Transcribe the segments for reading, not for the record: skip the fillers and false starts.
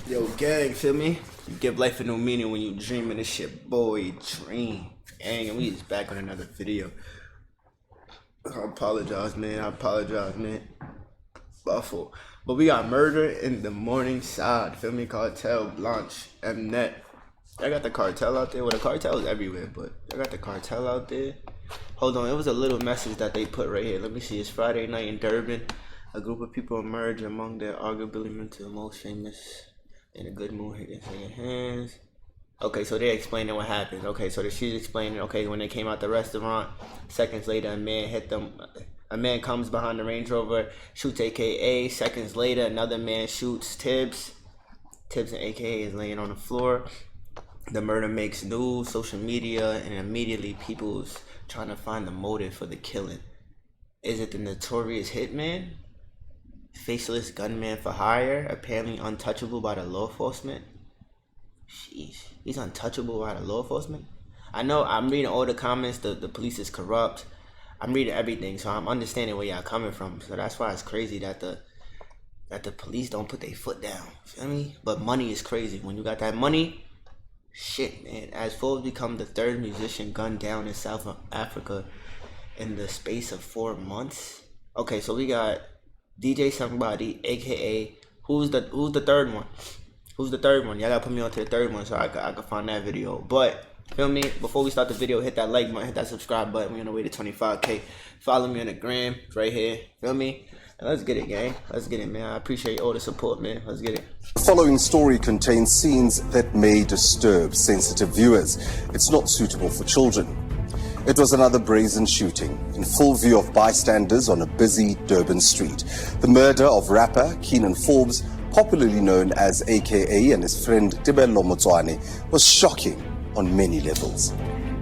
Yo, gang, feel me? You give life a new meaning when you dream, and this shit, boy, dream. Gang, and we just back on another video. I apologize, man. Buffalo. But we got murder in the Morningside. Feel me? Cartel, Blanche, Mnet. I got the cartel out there. Well, the cartel is everywhere, but I got the cartel out there. Hold on, it was a little message that they put right here. Let me see. It's Friday night in Durban. A group of people emerge among their arguably mental most famous. In a good mood, here, in your hands. Okay, so they're explaining what happened. Okay, so she's explaining, okay, when they came out the restaurant, seconds later, a man hit them. A man comes behind the Range Rover, shoots AKA. Seconds later, another man shoots Tibbs. Tibbs and AKA is laying on the floor. The murder makes news, social media, and immediately people's trying to find the motive for the killing. Is it the notorious hitman? Faceless gunman for hire, apparently untouchable by the law enforcement. Sheesh, he's untouchable by the law enforcement. I know I'm reading all the comments. The police is corrupt. I'm reading everything, so I'm understanding where y'all coming from. So that's why it's crazy that the police don't put their foot down. Feel me? But money is crazy. When you got that money, shit, man. As Forbes become the third musician gunned down in South Africa in the space of 4 months. Okay, so we got DJ somebody, AKA, who's the third one? Who's the third one? Y'all gotta put me on to the third one so I can find that video. But, feel me? Before we start the video, hit that like button, hit that subscribe button. We're on the way to 25K. Follow me on the gram, right here. Feel me? And let's get it, gang. Let's get it, man. I appreciate all the support, man. Let's get it. The following story contains scenes that may disturb sensitive viewers. It's not suitable for children. It was another brazen shooting in full view of bystanders on a busy Durban street. The murder of rapper Keenan Forbes, popularly known as AKA, and his friend Tibelo Motswane, was shocking on many levels.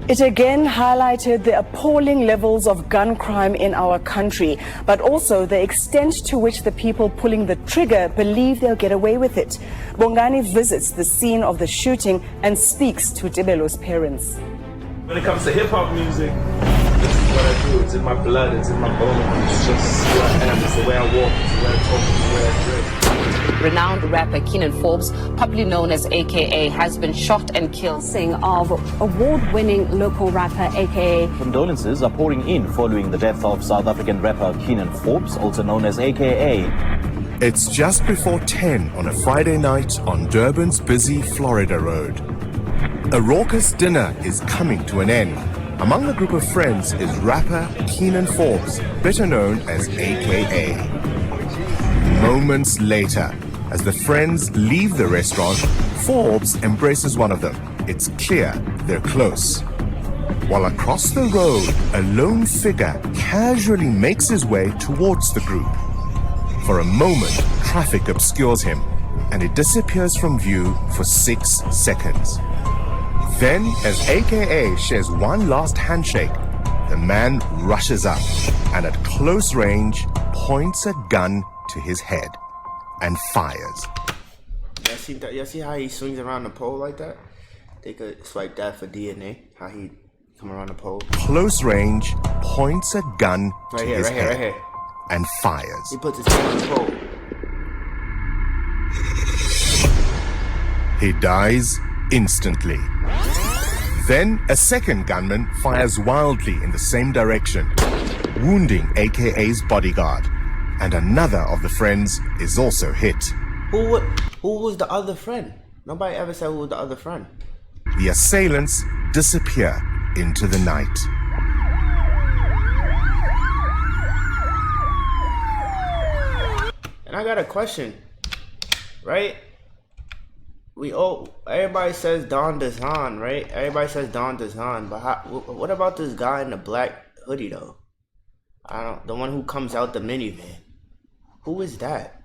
It again highlighted the appalling levels of gun crime in our country, but also the extent to which the people pulling the trigger believe they'll get away with it. Bongani visits the scene of the shooting and speaks to Tibelo's parents. When it comes to hip-hop music, this is what I do. It's in my blood, it's in my bones. It's just who I am, it's the way I walk, it's the way I talk, it's the way I dress. Renowned rapper Keenan Forbes, popularly known as AKA, has been shot and killed. Of award-winning local rapper AKA. Condolences are pouring in following the death of South African rapper Keenan Forbes, also known as AKA. It's just before 10 on a Friday night on Durban's busy Florida Road. A raucous dinner is coming to an end. Among the group of friends is rapper Keenan Forbes, better known as AKA. Moments later, as the friends leave the restaurant, Forbes embraces one of them. It's clear they're close. While across the road, a lone figure casually makes his way towards the group. For a moment, traffic obscures him, and he disappears from view for 6 seconds. Then, as AKA shares one last handshake, the man rushes up and at close range points a gun to his head and fires. Y'all see how he swings around the pole like that? They could swipe that for DNA, how he come around the pole. Close range points a gun to his head right here. and fires. He puts his hand on the pole. He dies instantly. Then a second gunman fires wildly in the same direction, wounding AKA's bodyguard, and another of the friends is also hit. Who was the other friend? Nobody ever said who was the other friend. The assailants disappear into the night. And I got a question, right? Everybody says Don Dazan, right? Everybody says Don Dazan, but what about this guy in the black hoodie though? The one who comes out the minivan. Who is that?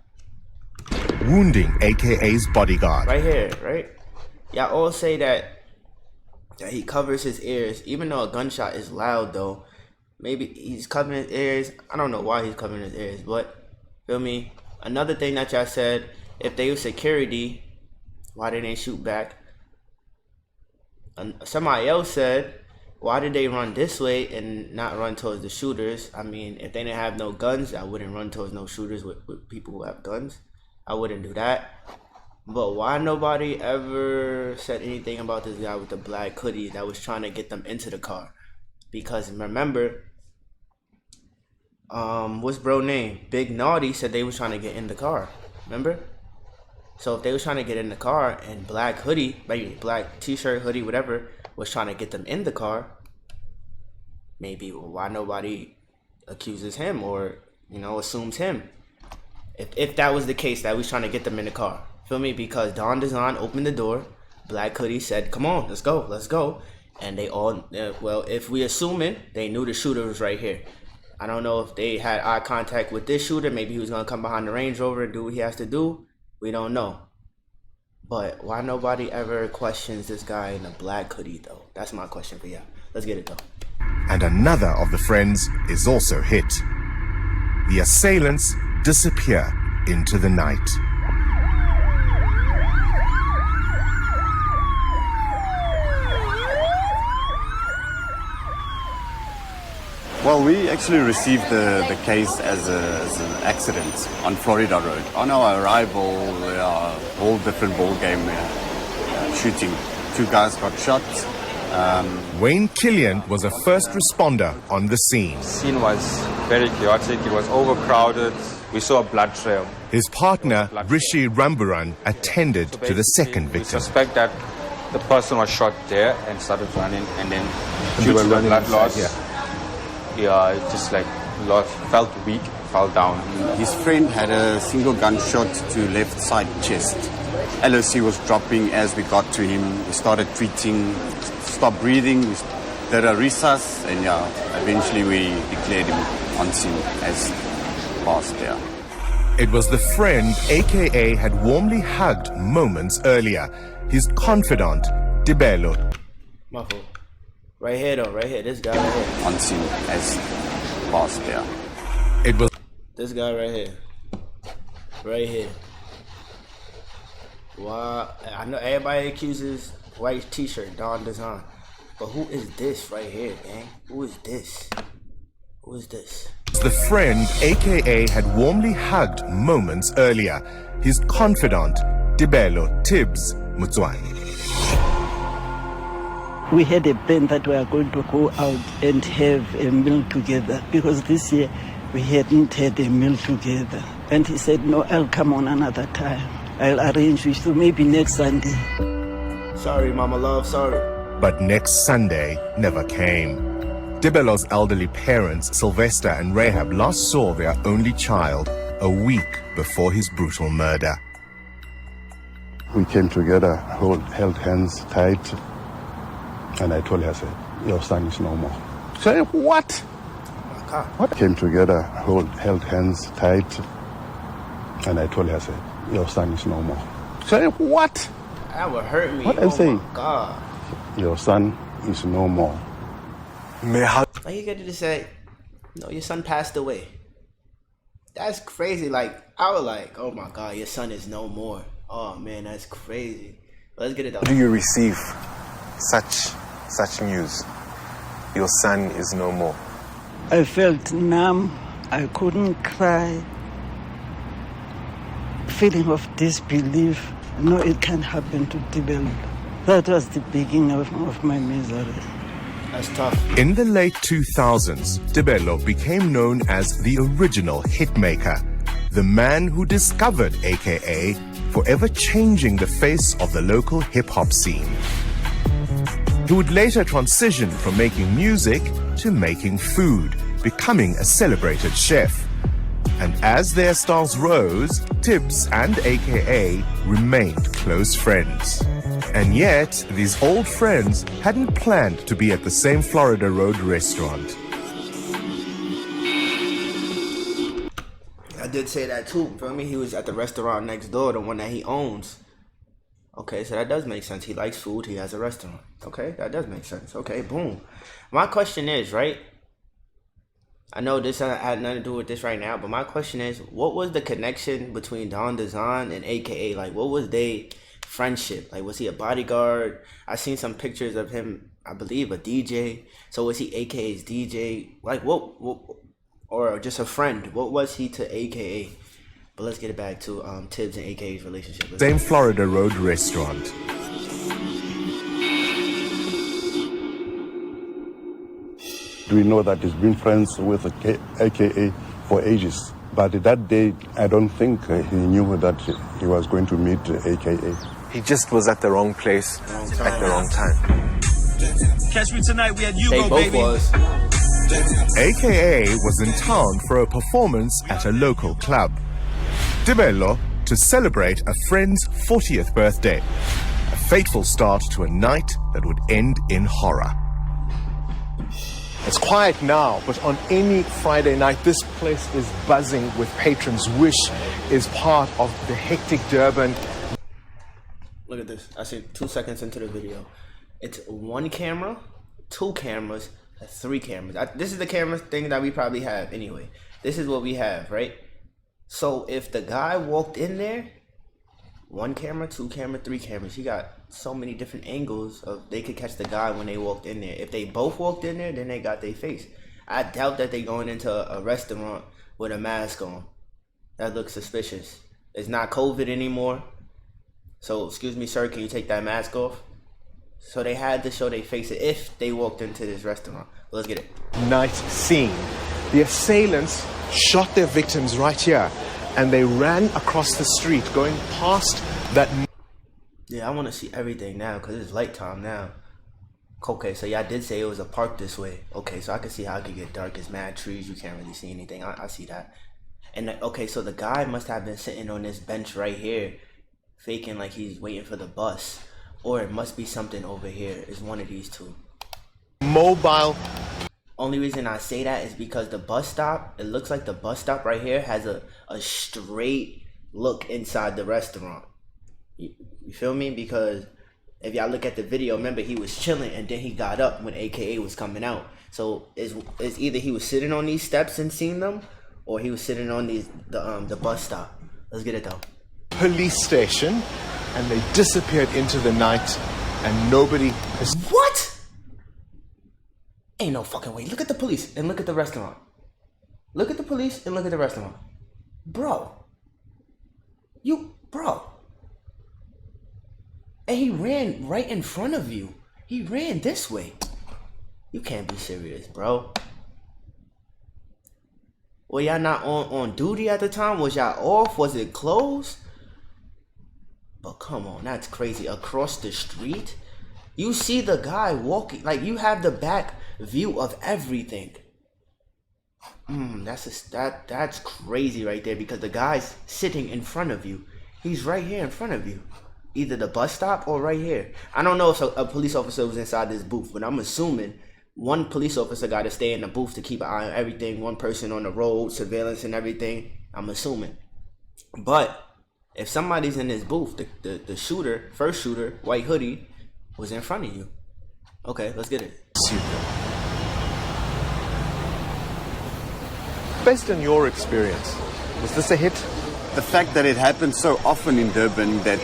Wounding AKA's bodyguard. Right here, right? Y'all all say that he covers his ears, even though a gunshot is loud though. Maybe he's covering his ears. I don't know why he's covering his ears, but feel me? Another thing that y'all said, if they use security, why they didn't shoot back? And somebody else said, why did they run this way and not run towards the shooters? I mean, if they didn't have no guns, I wouldn't run towards no shooters with people who have guns. I wouldn't do that. But why nobody ever said anything about this guy with the black hoodie that was trying to get them into the car? Because remember, what's bro name? Big Naughty said they was trying to get in the car. Remember? So if they was trying to get in the car and black hoodie, maybe black t-shirt, hoodie, whatever, was trying to get them in the car, maybe why nobody accuses him or, you know, assumes him? If that was the case, that we was trying to get them in the car. Feel me? Because Don Design opened the door, black hoodie said, come on, let's go. And they all, well, if we assuming, they knew the shooter was right here. I don't know if they had eye contact with this shooter. Maybe he was going to come behind the Range Rover and do what he has to do. We don't know. But why nobody ever questions this guy in a black hoodie, though? That's my question for y'all. Let's get it, though. And another of the friends is also hit. The assailants disappear into the night. Well, we actually received the case as an accident on Florida Road. On our arrival, a whole different ball game shooting. 2 guys got shot. Wayne Killian was a first responder on the scene. The scene was very chaotic. It was overcrowded. We saw a blood trail. His partner, Rishi Ramburan, attended to the second victim. We suspect that the person was shot there and started running, and then due to the blood loss, yeah, it just like felt weak, fell down. His friend had a single gunshot to left side chest. LOC was dropping as we got to him. We started treating, stopped breathing, we did a resus, and yeah, eventually we declared him on scene as passed there. It was the friend AKA had warmly hugged moments earlier, his confidant, Dibelo. My fault. Right here, though, right here. This guy right here. On scene as passed there. It was this guy right here. Right here. Why? I know everybody accuses white t-shirt, Don Design. But who is this right here, gang? Who is this? Who is this? the friend AKA had warmly hugged moments earlier, his confidant, Dibelo Tibbs Mutswani. We had a plan that we are going to go out and have a meal together because this year we hadn't had a meal together. And he said, no, I'll come on another time. I'll arrange with you, maybe next Sunday. Sorry, Mama Love, sorry. But next Sunday never came. Dibelo's elderly parents, Sylvester and Rahab, last saw their only child a week before his brutal murder. We came together, held hands tight, and I told her, I said, your son is no more. Say what? What? Came together, held hands tight, and I told her, I said, your son is no more. Say what? That would hurt me. What I say? My God. Your son is no more. Like you get to say, no, your son passed away. That's crazy. Like, I was like, oh my God, your son is no more. Oh man, that's crazy. Let's get it done. Do you receive such news? Your son is no more. I felt numb. I couldn't cry. Feeling of disbelief. No, it can't happen to Dibelo. That was the beginning of my misery. That's tough. In the late 2000s, Dibelo became known as the original hitmaker, the man who discovered AKA, forever changing the face of the local hip-hop scene. He would later transition from making music to making food, becoming a celebrated chef. And as their stars rose, Tibbs and AKA remained close friends. And yet, these old friends hadn't planned to be at the same Florida Road restaurant. I did say that too. For me, he was at the restaurant next door, the one that he owns. Okay, so that does make sense. He likes food. He has a restaurant. Okay, that does make sense. Okay, boom. My question is, right? I know this had nothing to do with this right now, but my question is, what was the connection between Don Design and AKA? Like, what was their friendship? Like, was he a bodyguard? I seen some pictures of him, I believe, a DJ. So was he AKA's DJ? Like, what or just a friend? What was he to AKA But let's get it back to Tibbs and AK's relationship. Same Florida Road restaurant. We know that he's been friends with AKA for ages. But that day, I don't think he knew that he was going to meet AKA. He just was at the wrong place at the wrong time. Catch me tonight, we had you, They both baby. was. AKA was in town for a performance at a local club. Dibello to celebrate a friend's 40th birthday. A fateful start to a night that would end in horror. It's quiet now, but on any Friday night, this place is buzzing with patrons. Wish is part of the hectic Durban. Look at this. I see 2 seconds into the video. It's 1 camera, 2 cameras, 3 cameras. This is the camera thing that we probably have anyway. This is what we have, right? So if the guy walked in there, 1 camera, 2 camera, 3 cameras, he got so many different angles of they could catch the guy when they walked in there. If they both walked in there, then they got their face. I doubt that they going into a restaurant with a mask on. That looks suspicious. It's not COVID anymore. So, excuse me, sir, can you take that mask off? So they had to show their face if they walked into this restaurant. Let's get it. Night scene. The assailants shot their victims right here, and they ran across the street, going past that. Yeah, I want to see everything now because it's light time now. Okay, so y'all did say it was a park this way. Okay, so I can see how it could get dark. It's mad trees. You can't really see anything. I see that. And okay, so the guy must have been sitting on this bench right here, faking like he's waiting for the bus. Or it must be something over here. It's one of these two. Mobile. Only reason I say that is because the bus stop, it looks like the bus stop right here has a straight look inside the restaurant. You feel me? Because if y'all look at the video, remember he was chilling and then he got up when AKA was coming out. So it's either he was sitting on these steps and seen them, or he was sitting on the bus stop. Let's get it though. Police station, and they disappeared into the night, and nobody has. What? Ain't no fucking way. Look at the police and look at the restaurant. Look at the police and look at the restaurant. Bro. Bro. And he ran right in front of you. He ran this way. You can't be serious, bro. Were y'all not on duty at the time? Was y'all off? Was it closed? But come on, that's crazy. Across the street? You see the guy walking, like you have the back view of everything. That's crazy right there because the guy's sitting in front of you. He's right here in front of you. Either the bus stop or right here. I don't know if a police officer was inside this booth, but I'm assuming one police officer got to stay in the booth to keep an eye on everything. One person on the road, surveillance and everything. I'm assuming. But if somebody's in this booth, the shooter, first shooter, white hoodie, was in front of you. Okay, let's get it. Based on your experience, was this a hit? The fact that it happens so often in Durban that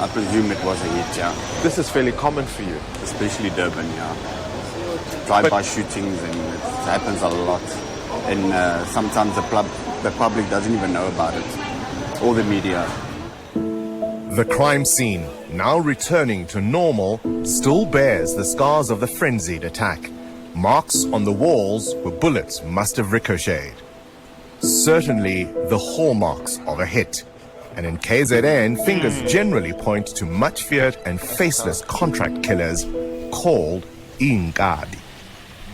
I presume it was a hit, yeah. This is fairly common for you. Especially Durban, yeah. Drive-by shootings, and it happens a lot. And sometimes the public doesn't even know about it. Or the media. The crime scene, now returning to normal, still bears the scars of the frenzied attack. Marks on the walls where bullets must have ricocheted. Certainly the hallmarks of a hit. And in KZN, fingers generally point to much feared and faceless contract killers called Ingadi.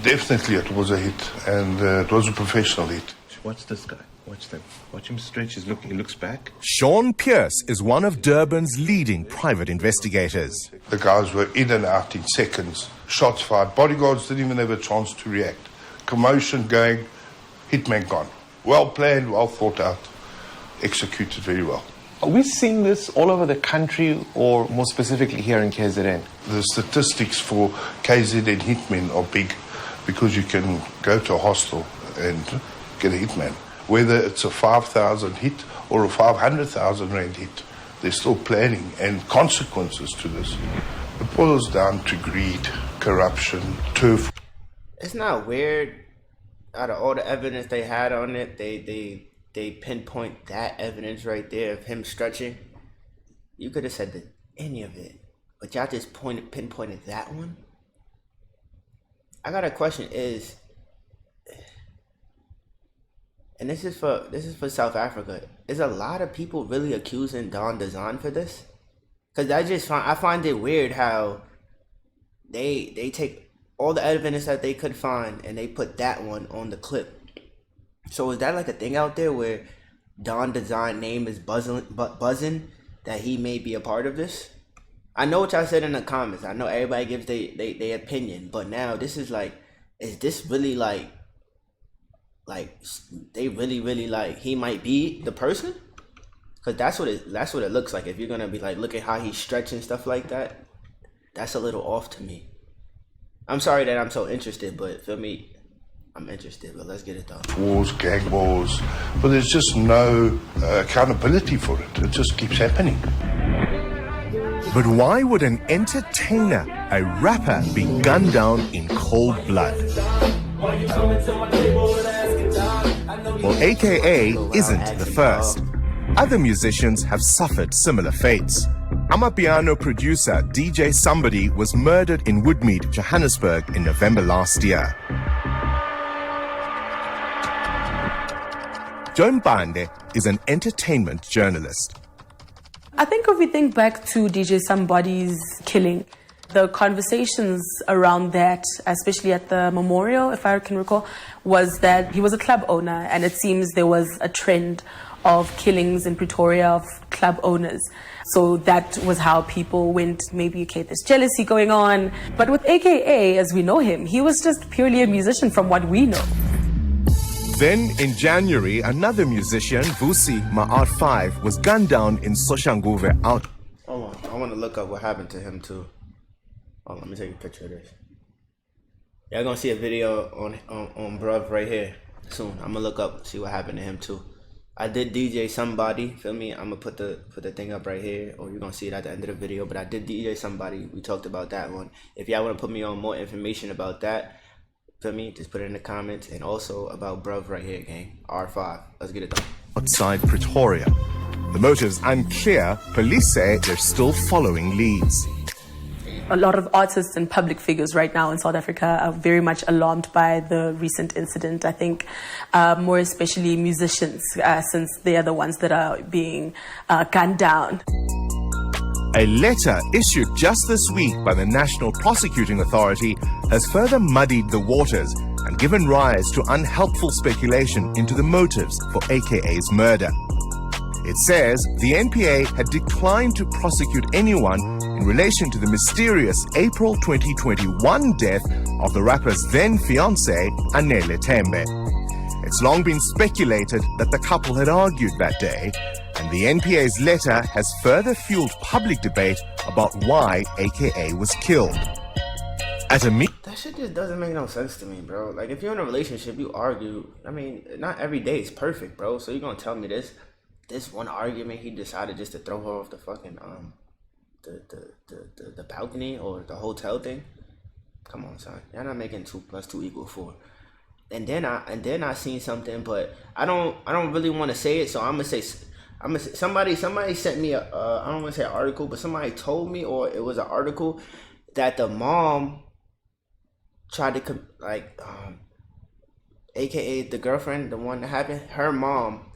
Definitely it was a hit, and it was a professional hit. Watch this guy. Watch them. Watch him stretch. He looks back. Sean Pierce is one of Durban's leading private investigators. The guys were in and out in seconds. Shots fired. Bodyguards didn't even have a chance to react. Commotion going. Hitman gone. Well planned, well thought out. Executed very well. Are we seeing this all over the country, or more specifically here in KZN? The statistics for KZN hitmen are big because you can go to a hostel and get a hitman. Whether it's a 5,000 hit or a 500,000 rand hit, there's still planning and consequences to this. It boils down to greed, corruption, turf. It's not weird. Out of all the evidence they had on it, they they pinpoint that evidence right there of him stretching. You could have said that any of it, but y'all just pinpointed that one. I got a question is, and this is for South Africa. Is a lot of people really accusing Don DeZan for this? Because I find it weird how they take all the evidence that they could find and they put that one on the clip. So is that like a thing out there where Don DeZan name is buzzing that he may be a part of this? I know what y'all said in the comments. I know everybody gives their opinion, but now this is like, is this really like they really like he might be the person? Because that's what it looks like. If you're gonna be like, look at how he's stretching stuff like that, that's a little off to me. I'm sorry that I'm so interested, but feel me, I'm interested, but let's get it done. Wars, gang wars, but there's just no accountability for it. It just keeps happening. But why would an entertainer, a rapper, be gunned down in cold blood? Well, AKA isn't the first. Other musicians have suffered similar fates. Amapiano producer DJ Somebody was murdered in Woodmead, Johannesburg in November last year. Joan Bande is an entertainment journalist. I think if we think back to DJ Somebody's killing, the conversations around that, especially at the memorial, if I can recall, was that he was a club owner, and it seems there was a trend of killings in Pretoria of club owners. So that was how people went, maybe, okay, there's jealousy going on. But with AKA, as we know him, he was just purely a musician from what we know. Then in January, another musician, Vusi Ma'ar5, was gunned down in Soshanguve out. Hold on, I want to look up what happened to him too. Hold on, let me take a picture of this. Y'all gonna see a video on bruv right here soon. I'm gonna look up, see what happened to him too. I did DJ Somebody, feel me? I'm gonna put the thing up right here, or you're gonna see it at the end of the video. But I did DJ Somebody. We talked about that one. If y'all wanna put me on more information about that, feel me? Just put it in the comments. And also about bruv right here, gang. R5. Let's get it done. Outside Pretoria. The motive's unclear. Police say they're still following leads. A lot of artists and public figures right now in South Africa are very much alarmed by the recent incident. I think more especially musicians, since they are the ones that are being gunned down. A letter issued just this week by the National Prosecuting Authority has further muddied the waters and given rise to unhelpful speculation into the motives for AKA's murder. It says the NPA had declined to prosecute anyone in relation to the mysterious April 2021 death of the rapper's then-fiancée, Anele Tembe. It's long been speculated that the couple had argued that day, and the NPA's letter has further fueled public debate about why AKA was killed. At a that shit just doesn't make no sense to me, bro. Like, if you're in a relationship, you argue. I mean, not every day is perfect, bro. So you're gonna tell me this one argument, he decided just to throw her off the fucking the balcony or the hotel thing? Come on, son. Y'all not making 2 + 2 = 4. And then I seen something, but I don't really want to say it, so I'm gonna say somebody sent me a I don't want to say an article, but somebody told me, or it was an article, that the mom tried to AKA the girlfriend, the one that happened, her mom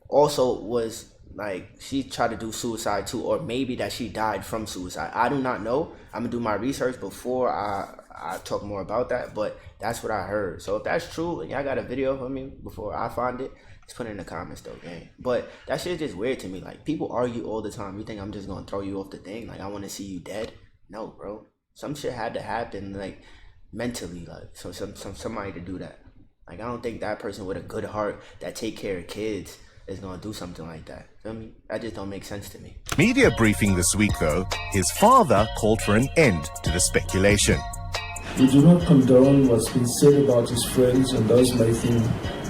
also was like, she tried to do suicide too, or maybe that she died from suicide. I do not know. I'm gonna do my research before I talk more about that, but that's what I heard. So if that's true and y'all got a video for me before I find it, just put it in the comments though, gang. But that shit is just weird to me. Like, people argue all the time. You think I'm just gonna throw you off the thing? Like, I want to see you dead? No, bro. Some shit had to happen, like, mentally, like, so somebody to do that. Like, I don't think that person with a good heart that take care of kids is gonna do something like that. Feel me? That just don't make sense to me. media briefing this week, though, his father called for an end to the speculation. We do not condone what's been said about his friends and those making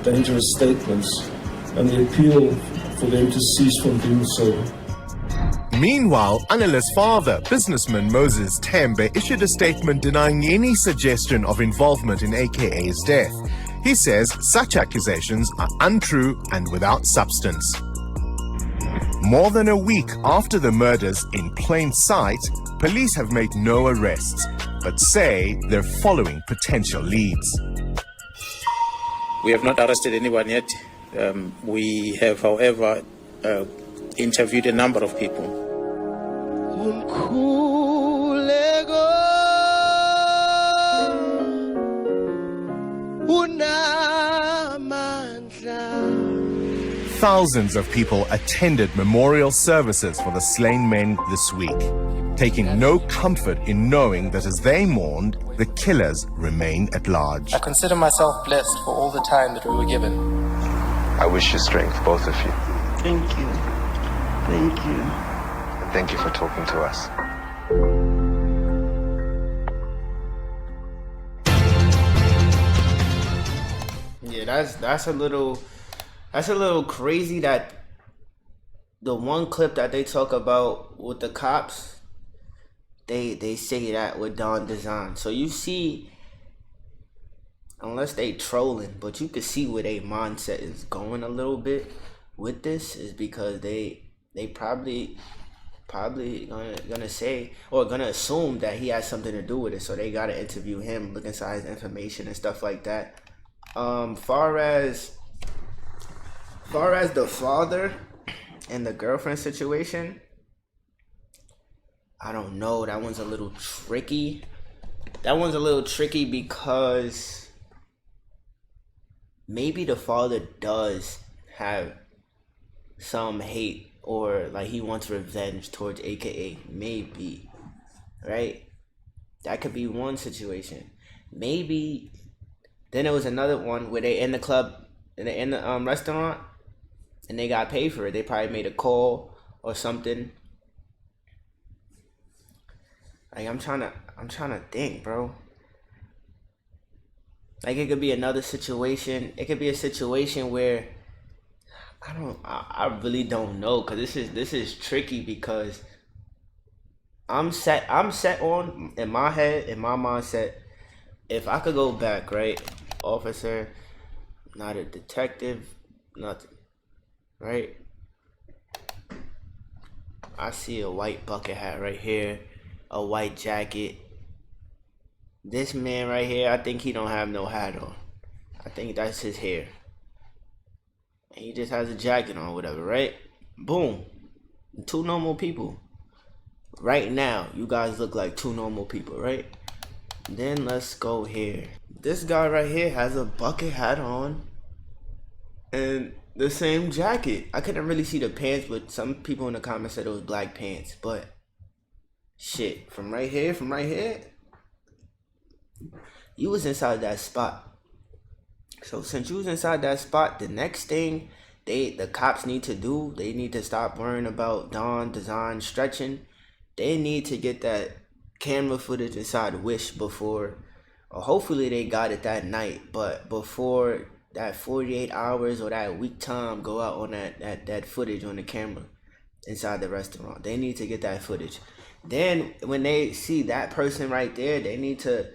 dangerous statements, and we appeal for them to cease from doing so. Meanwhile, Anele's father, businessman Moses Tembe, issued a statement denying any suggestion of involvement in AKA's death. He says such accusations are untrue and without substance. More than a week after the murders in plain sight, police have made no arrests, but say they're following potential leads. We have not arrested anyone yet. We have, however, interviewed a number of people. Thousands of people attended memorial services for the slain men this week, taking no comfort in knowing that as they mourned, the killers remain at large. I consider myself blessed for all the time that we were given. I wish you strength, both of you. Thank you. Thank you. And thank you for talking to us. Yeah, that's a little crazy that the one clip that they talk about with the cops, they say that with Don Design. So you see, unless they trolling, but you can see where their mindset is going a little bit with this, is because they probably gonna say or gonna assume that he has something to do with it. So they gotta interview him, look inside his information and stuff like that. Far as the father and the girlfriend situation, I don't know. That one's a little tricky. Because maybe the father does have some hate, or like he wants revenge towards AKA. Maybe, right? That could be one situation. Maybe then there was another one where they in the club and they in the restaurant and they got paid for it. They probably made a call or something. Like I'm trying to think, bro. Like it could be another situation. It could be a situation where I really don't know, cause this is tricky, because I'm set on, in my head, in my mindset, if I could go back, right, officer, not a detective, nothing, right? I see a white bucket hat right here, a white jacket. This man right here, I think he don't have no hat on. I think that's his hair. And he just has a jacket on, whatever, right? Boom. Two normal people. Right now, you guys look like two normal people, right? Then let's go here. This guy right here has a bucket hat on and the same jacket. I couldn't really see the pants, but some people in the comments said it was black pants. But shit, from right here, you was inside that spot. So since you was inside that spot, the next thing the cops need to do, they need to stop worrying about Don Design stretching. They need to get that camera footage inside Wish before, or hopefully they got it that night, but before that 48 hours or that week time go out on that footage on the camera inside the restaurant. They need to get that footage. Then when they see that person right there, they need to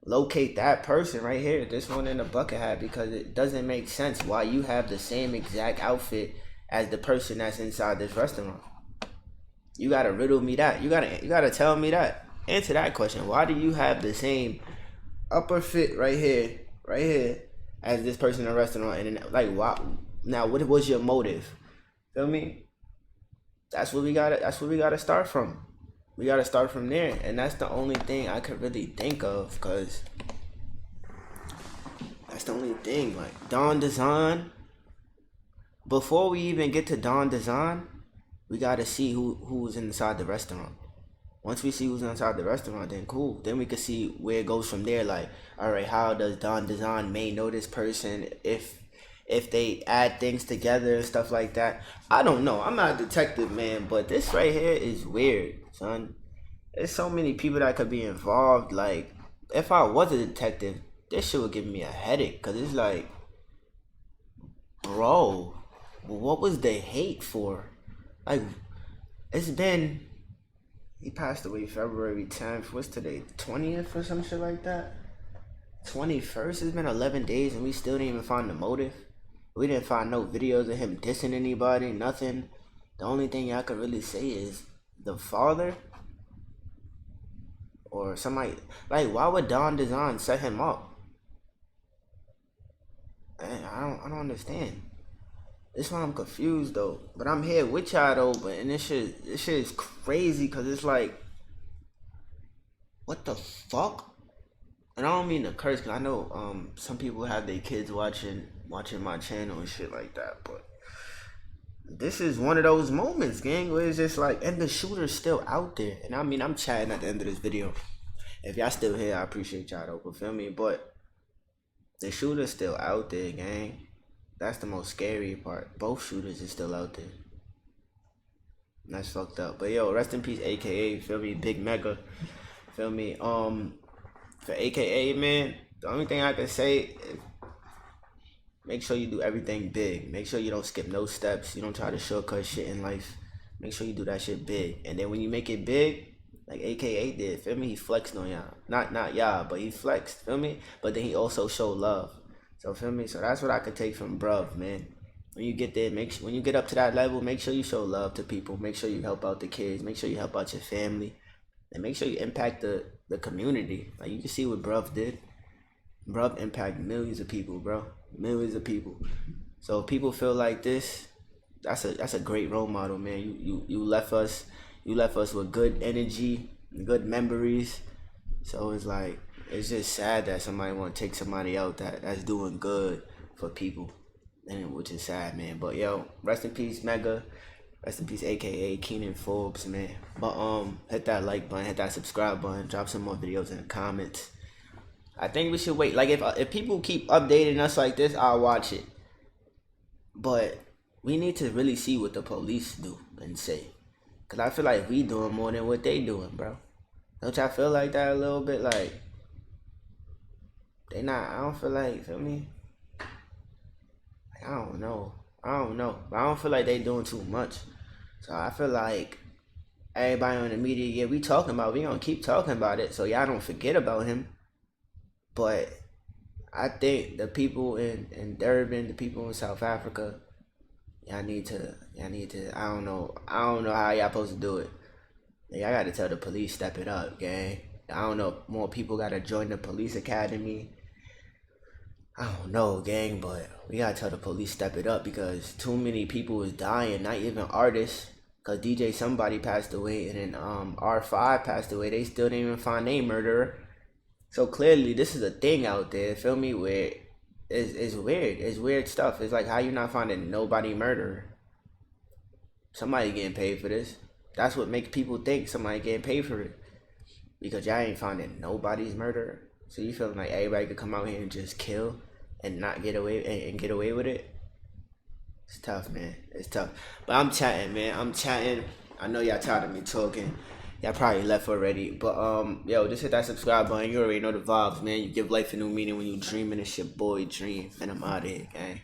locate that person right here, this one in the bucket hat, because it doesn't make sense why you have the same exact outfit as the person that's inside this restaurant. You gotta riddle me that. You gotta tell me that. Answer that question. Why do you have the same upper fit right here, as this person in the restaurant? And then, like, why? Now, what was your motive? Feel me? That's what we gotta start from. We gotta start from there, and that's the only thing I could really think of, cause that's the only thing. Like Don Design. Before we even get to Don Design, we gotta see who's inside the restaurant. Once we see who's inside the restaurant, then cool. Then we can see where it goes from there. Like, all right, how does Don Design may know this person? If they add things together and stuff like that. I don't know. I'm not a detective, man, but this right here is weird, son. There's so many people that could be involved. Like, if I was a detective, this shit would give me a headache, because it's like, bro, what was the hate for? Like, it's been, he passed away February 10th. What's today, 20th or some shit like that? 21st, it's been 11 days and we still didn't even find the motive. We didn't find no videos of him dissing anybody, nothing. The only thing I could really say is the father or somebody. Like, why would Don Design set him up? I don't understand. This one I'm confused though. But I'm here with y'all though. But and this shit is crazy because it's like, what the fuck? And I don't mean to curse because I know some people have their kids watching my channel and shit like that. But this is one of those moments, gang, where it's just like, and the shooter's still out there. And I mean, I'm chatting at the end of this video. If y'all still here, I appreciate y'all though, feel me? But the shooter's still out there, gang. That's the most scary part. Both shooters is still out there. And that's fucked up. But yo, rest in peace, AKA, feel me? Big Mega, feel me? For AKA, man, the only thing I can say is make sure you do everything big. Make sure you don't skip no steps. You don't try to shortcut shit in life. Make sure you do that shit big. And then when you make it big, like AKA did, feel me? He flexed on y'all. Not y'all, but he flexed, feel me? But then he also showed love. So feel me? So that's what I could take from bruv, man. When you get there, when you get up to that level, make sure you show love to people. Make sure you help out the kids. Make sure you help out your family. And make sure you impact the community. Like, you can see what bruv did. Bruv impacted millions of people, bro. Millions of people. So if people feel like this, that's a great role model, man. You left us with good energy, good memories. So it's like, it's just sad that somebody want to take somebody out that's doing good for people, and which is sad, man. But yo, rest in peace, Mega. Rest in peace, AKA Keenan Forbes, man. But hit that like button, hit that subscribe button, drop some more videos in the comments. I think we should wait. Like, if people keep updating us like this, I'll watch it. But we need to really see what the police do and say. Cause I feel like we doing more than what they doing, bro. Don't y'all feel like that a little bit? Like, they not, I don't feel like, feel me? Like, I don't know. But I don't feel like they doing too much. So I feel like everybody on the media, yeah, we gonna keep talking about it, so y'all don't forget about him. But I think the people in Durban, the people in South Africa, y'all need to, I don't know how y'all supposed to do it. Y'all gotta tell the police, step it up, gang. I don't know, more people gotta join the police academy. I don't know, gang, but we gotta tell the police, step it up, because too many people is dying, not even artists. Cause DJ somebody passed away, and then R5 passed away. They still didn't even find a murderer. So clearly this is a thing out there, feel me, where it's weird. It's weird stuff. It's like, how you not finding nobody murderer? Somebody getting paid for this. That's what makes people think somebody getting paid for it. Because y'all ain't finding nobody's murderer. So you feeling like everybody could come out here and just kill and not get away and get away with it? It's tough, man. It's tough. But I'm chatting, man. I'm chatting. I know y'all tired of me talking. Y'all probably left already. But yo, just hit that subscribe button. You already know the vibes, man. You give life a new meaning when you dreaming. It's your boy Dream. And I'm out of here, gang.